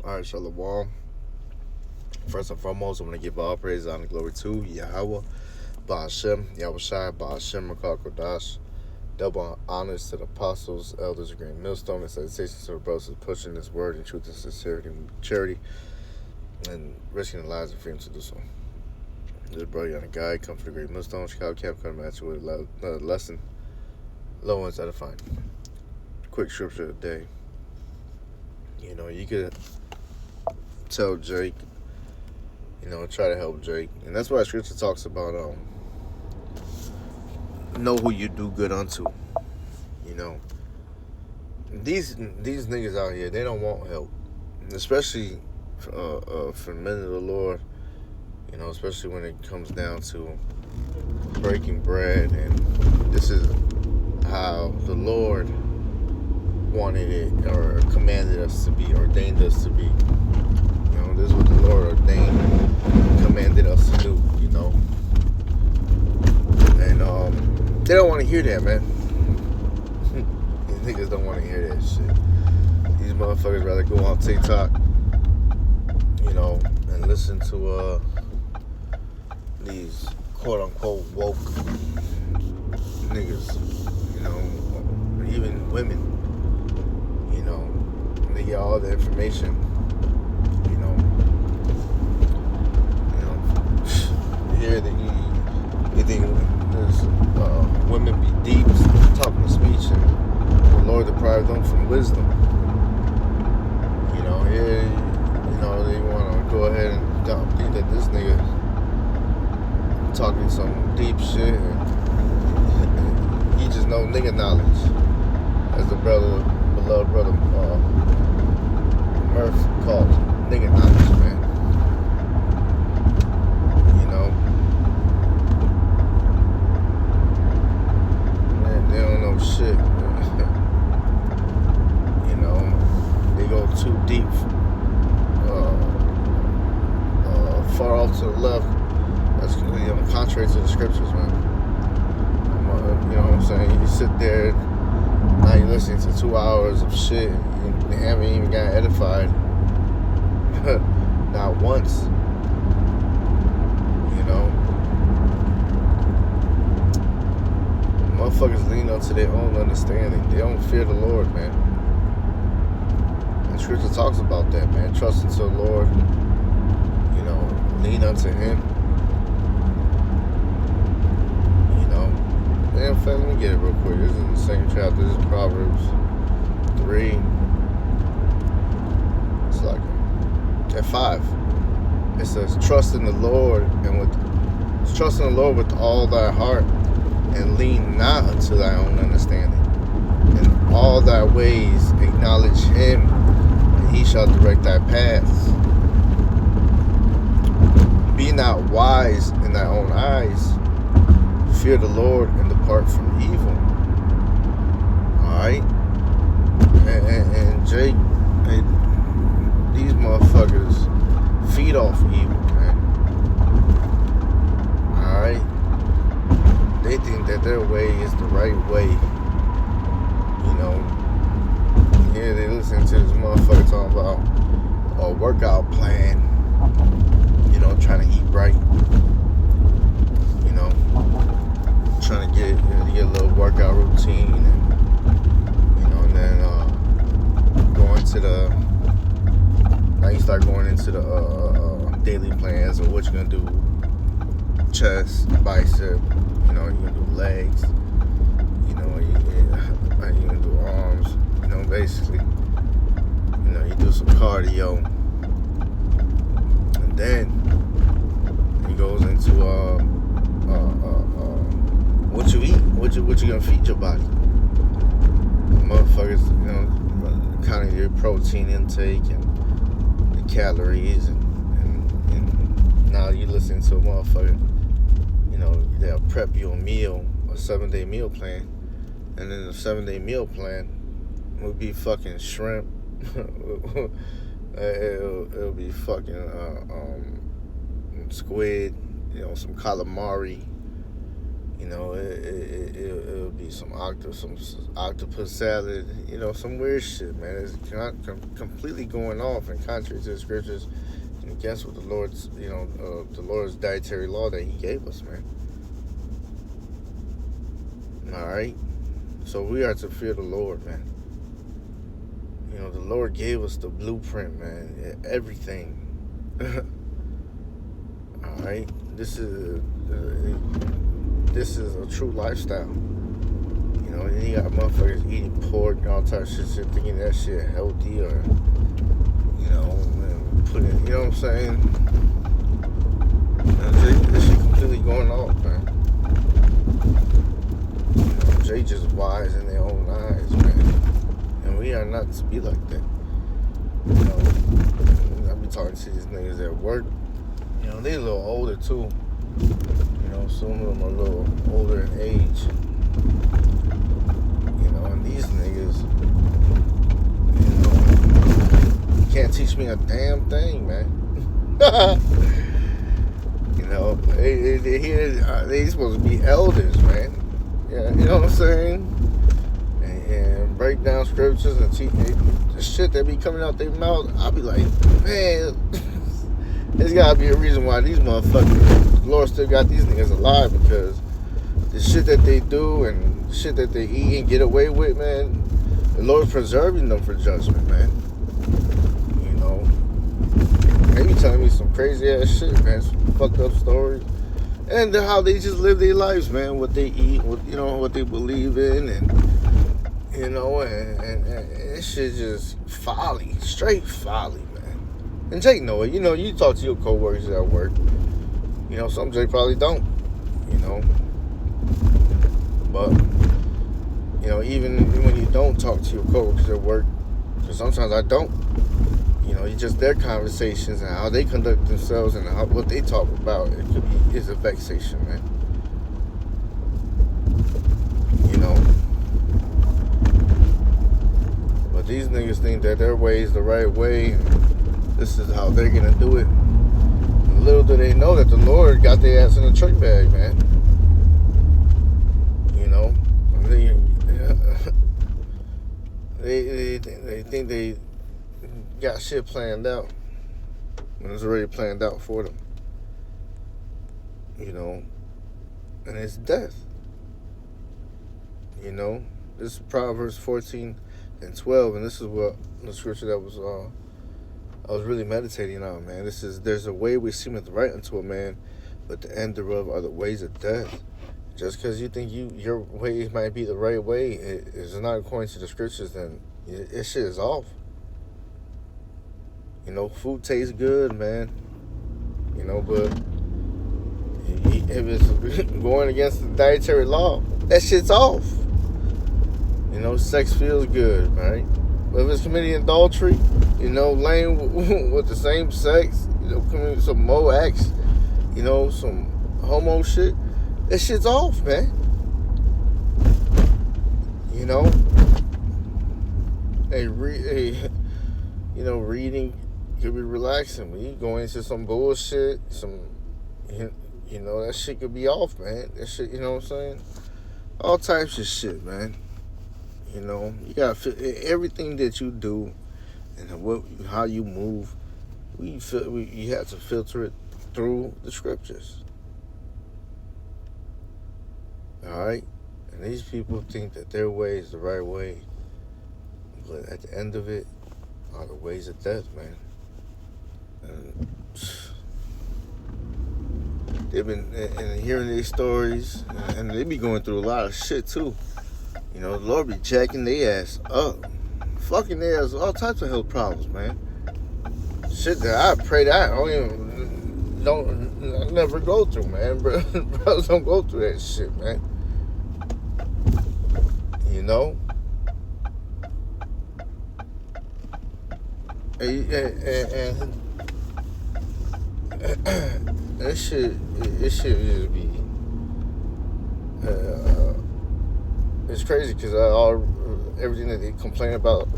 All right, Shalom. First and foremost, I want to give all praise, honor, and glory to Yahweh, Ba'ashem, Yahushai, Ba'ashem, Makar Kodash. Double honors to the apostles, elders of Green Millstone, and salutations to the brothers pushing this word in truth and sincerity and charity, and risking their lives and freedom to do so. This brother on a guide, come from the Great Millstone, Chicago Camp, coming at you with another lesson. Low ones edifying. Quick scripture of the day. You could tell Jake, try to help Jake. And that's why scripture talks about know who you do good unto. These niggas out here, they don't want help. Especially for the men of the Lord, especially when it comes down to breaking bread. And this is how the Lord wanted it or commanded us to be, ordained us to be. This is what the Lord ordained, commanded us to do, And they don't want to hear that, man. These niggas don't want to hear that shit. These motherfuckers rather go on TikTok, and listen to these quote-unquote woke niggas, even women, they get all the information. Here that you think there's women be deep talking to speech, and the Lord deprived them from wisdom. Here, they want to go ahead and think that this nigga talking some deep shit, and he just know nigga knowledge, as the beloved brother Murph called it, nigga knowledge, man. They don't know shit. They go too deep, far off to the left. That's contrary to the scriptures, man. You know what I'm saying? You sit there, now you're listening to 2 hours of shit, and you haven't even got edified. Not once. Motherfuckers lean onto their own understanding. They don't fear the Lord, man. And scripture talks about that, man. Trust into the Lord. Lean unto Him. Damn, in fact, let me get it real quick. This is in the same chapter. This is Proverbs 3. It's like at 5. It says, trust in the Lord with all thy heart, and lean not unto thy own understanding. In all thy ways acknowledge Him, and He shall direct thy paths. Be not wise in thy own eyes. Fear the Lord and depart from evil. Alright? And Jake, these motherfuckers feed off evil, man. Alright? They think that their way is the right way. Here they listen to this motherfucker talking about a workout plan. Trying to eat right. Trying to get a little workout routine, and then going to now you start going into the daily plans of what you're gonna do. Chest, bicep, you're gonna do legs, you're gonna do arms, basically, you do some cardio, and then he goes into what you eat, what you gonna feed your body. Motherfuckers, counting your protein intake and the calories, and now you listen to a motherfucker, they'll prep you a meal, a 7-day meal plan, and then the 7-day meal plan would be fucking shrimp. It'll be fucking squid, some calamari, You know, it'll be some octopus salad. You know, some weird shit, man. It's completely going off and contrary to the scriptures and against what the Lord's, the Lord's dietary law that He gave us, man. All right. So we are to fear the Lord, man. You know, the Lord gave us the blueprint, man. Everything. All right. This is a true lifestyle. You know, and you got motherfuckers eating pork and all types of shit, thinking that shit healthy or, putting, you know what I'm saying? This shit completely going off, man. They just wise in their own eyes, man. And we are not to be like that. You know, I be talking to these niggas at work. You know, they a little older too. You know, some of them are a little older in age. You know, and these niggas, you can't teach me a damn thing, man. You know, they supposed to be elders, man. Yeah, you know what I'm saying? And break down scriptures and the shit that be coming out their mouth. I'll be like, man, there's gotta be a reason why these motherfuckers, the Lord still got these niggas alive, because the shit that they do and the shit that they eat and get away with, man, the Lord's preserving them for judgment, man. You know, they be telling me some crazy ass shit, man, some fucked up stories. And how they just live their lives, man. What they eat, what they believe in, and this shit just folly, straight folly, man. And Jake know it. You know, you talk to your coworkers at work. You know, some Jake probably don't. You know, but you know, even when you don't talk to your coworkers at work, because sometimes I don't. You know, it's just their conversations and how they conduct themselves and what they talk about. It could be is a vexation, man. You know, but these niggas think that their way is the right way, and this is how they're gonna do it. And little do they know that the Lord got their ass in a trick bag, man. You know, they think they got shit planned out when it's already planned out for them. You know, and it's death. You know, this is Proverbs 14 and 12, and this is what the scripture that I was really meditating on, man. There's a way which seemeth right unto a man, but the end thereof are the ways of death. Just because you think your way might be the right way, it is not according to the scriptures, then this shit is off. You know, food tastes good, man. You know, but if it's going against the dietary law, that shit's off. You know, sex feels good, right? But if it's committing adultery, you know, laying with the same sex, you know, committing some mo acts, you know, some homo shit, that shit's off, man. You know, reading could be relaxing. When you go into some bullshit, you know, that shit could be off, man. That shit, you know what I'm saying? All types of shit, man. You know, you gotta everything that you do and how you move. You have to filter it through the scriptures. All right, and these people think that their way is the right way, but at the end of it are the ways of death, man. And they've been and hearing these stories, and they be going through a lot of shit too. You know, the Lord be jacking their ass up, fucking their ass, all types of health problems, man. Shit that I pray that I never go through, man. Brothers don't go through that shit, man. You know, and this shit just be. It's crazy because everything that they complain about,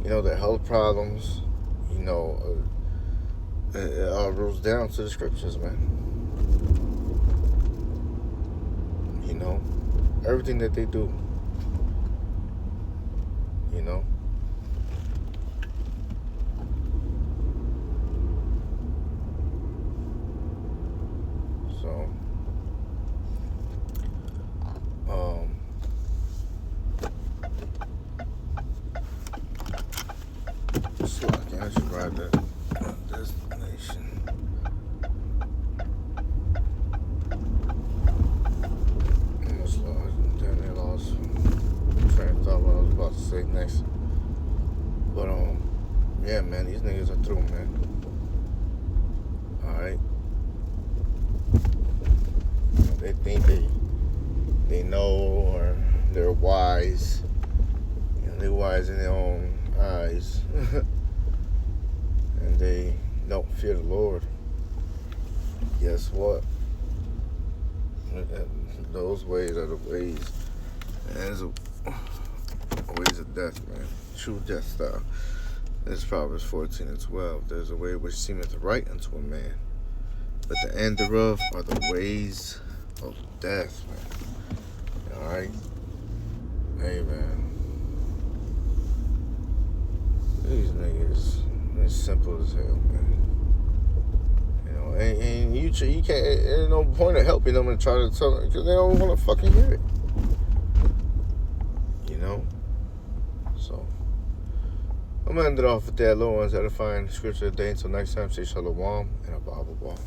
you know, their health problems, you know, it all rolls down to the scriptures, man. You know, everything that they do. You know. So, so I should ride that destination. Almost lost. Damn near lost train of thought what I was about to say next. But yeah, man, these niggas are through, man. All right. They think they know or they're wise. You know, they're wise in their own eyes. And they don't fear the Lord. Guess what? Those ways are the ways. And there's ways of death, man. True death style. This Proverbs 14:12. There's a way which seemeth right unto a man, but the end thereof are the ways of death, man. Alright? Hey, man. These niggas, it's simple as hell, man. You know, and you can't, there's no point of helping them and trying to tell them, because they don't want to fucking hear it. You know? So, I'm going to end it off with that. Little ones, edifying scripture today. Until next time, say shalom and a Bible ball.